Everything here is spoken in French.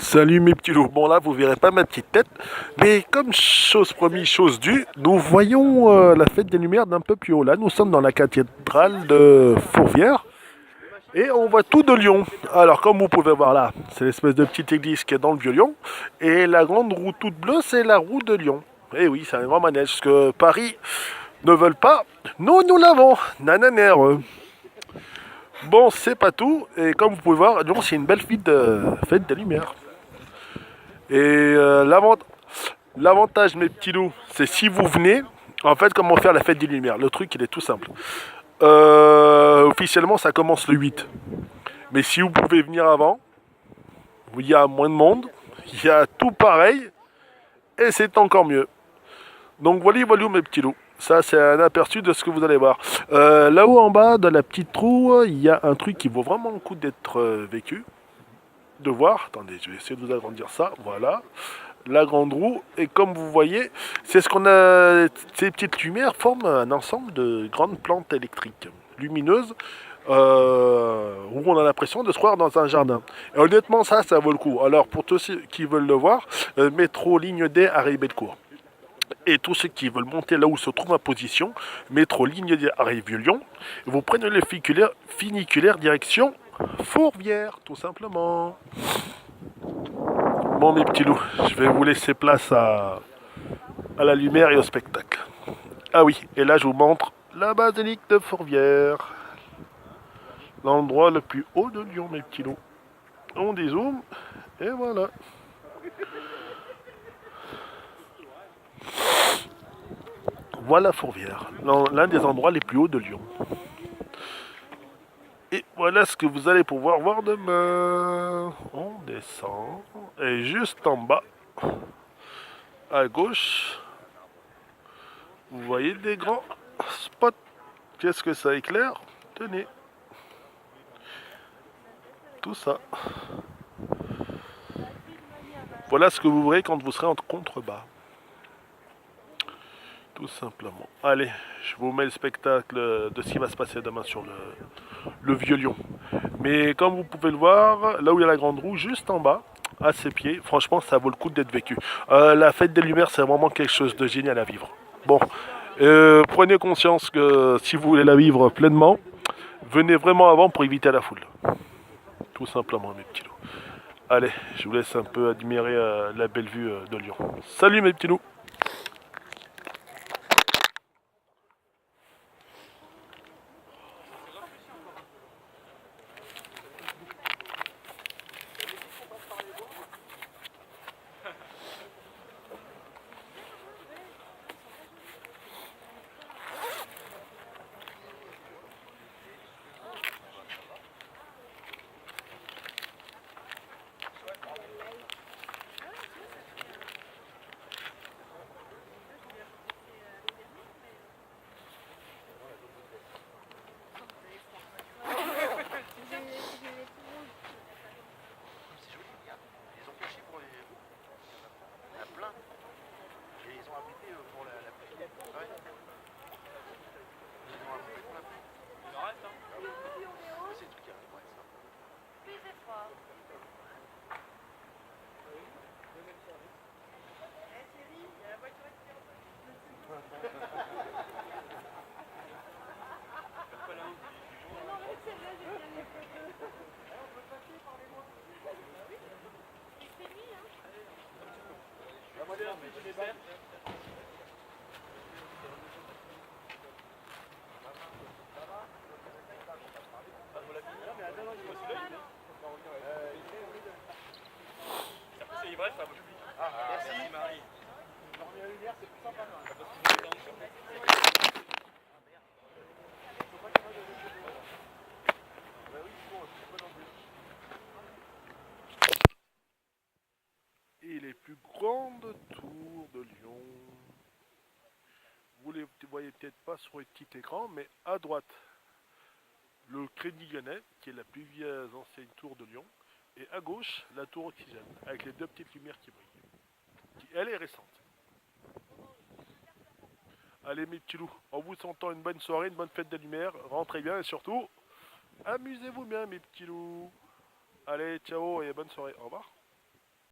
Salut mes petits loups. Bon là vous verrez pas ma petite tête, mais comme chose promise, chose due, nous voyons la fête des Lumières d'un peu plus haut. Là nous sommes dans la cathédrale de Fourvière et on voit tout de Lyon. Alors comme vous pouvez voir là, c'est l'espèce de petite église qui est dans le Vieux-Lyon et la grande roue toute bleue c'est la roue de Lyon. Et oui, c'est un grand manège, parce que Paris ne veulent pas, nous l'avons, nananère. Bon, c'est pas tout, et comme vous pouvez voir, Lyon c'est une belle fête des Lumières. Et l'avantage, mes petits loups, c'est si vous venez, en fait, comment faire la fête des Lumières. Le truc, il est tout simple. Officiellement, ça commence le 8. Mais si vous pouvez venir avant, il y a moins de monde, il y a tout pareil, et c'est encore mieux. Donc voilà, mes petits loups. Ça, c'est un aperçu de ce que vous allez voir. Là-haut en bas, dans la petite roue, il y a un truc qui vaut vraiment le coup d'être vécu, de voir. Attendez, je vais essayer de vous agrandir ça. Voilà. La grande roue, et comme vous voyez, c'est ce qu'on a. Ces petites lumières forment un ensemble de grandes plantes électriques lumineuses où on a l'impression de se croire dans un jardin. Et honnêtement, ça vaut le coup. Alors, pour tous ceux qui veulent le voir, métro ligne D à Ribécourt. Et tous ceux qui veulent monter là où se trouve ma position, métro ligne D à Vieux-Lyon, vous prenez le funiculaire direction Fourvière, tout simplement. Bon, mes petits loups, je vais vous laisser place à la lumière et au spectacle. Ah oui, et là je vous montre la basilique de Fourvière, l'endroit le plus haut de Lyon, mes petits loups. On dézoome, et voilà. Voilà Fourvière, l'un des endroits les plus hauts de Lyon. Et voilà ce que vous allez pouvoir voir demain. On descend, et juste en bas, à gauche, vous voyez des grands spots. Qu'est-ce que ça éclaire? Tenez. Tout ça. Voilà ce que vous verrez quand vous serez en contrebas. Tout simplement. Allez, je vous mets le spectacle de ce qui va se passer demain sur le Vieux-Lyon. Mais comme vous pouvez le voir, là où il y a la grande roue, juste en bas, à ses pieds, franchement, ça vaut le coup d'être vécu. La fête des Lumières, c'est vraiment quelque chose de génial à vivre. Bon, prenez conscience que si vous voulez la vivre pleinement, venez vraiment avant pour éviter la foule. Tout simplement, mes petits loups. Allez, je vous laisse un peu admirer la belle vue de Lyon. Salut mes petits loups! Et les plus grandes tours de Lyon. Vous ne les voyez peut-être pas sur le petit écran, mais à droite, le Crédit Lyonnais, qui est la plus vieille ancienne tour de Lyon, et à gauche, la tour Oxygène, avec les deux petites lumières qui brillent. Elle est récente. Allez mes petits loups, en vous sentant une bonne soirée, une bonne fête des Lumières, rentrez bien et surtout, amusez-vous bien mes petits loups. Allez, ciao et bonne soirée, au revoir.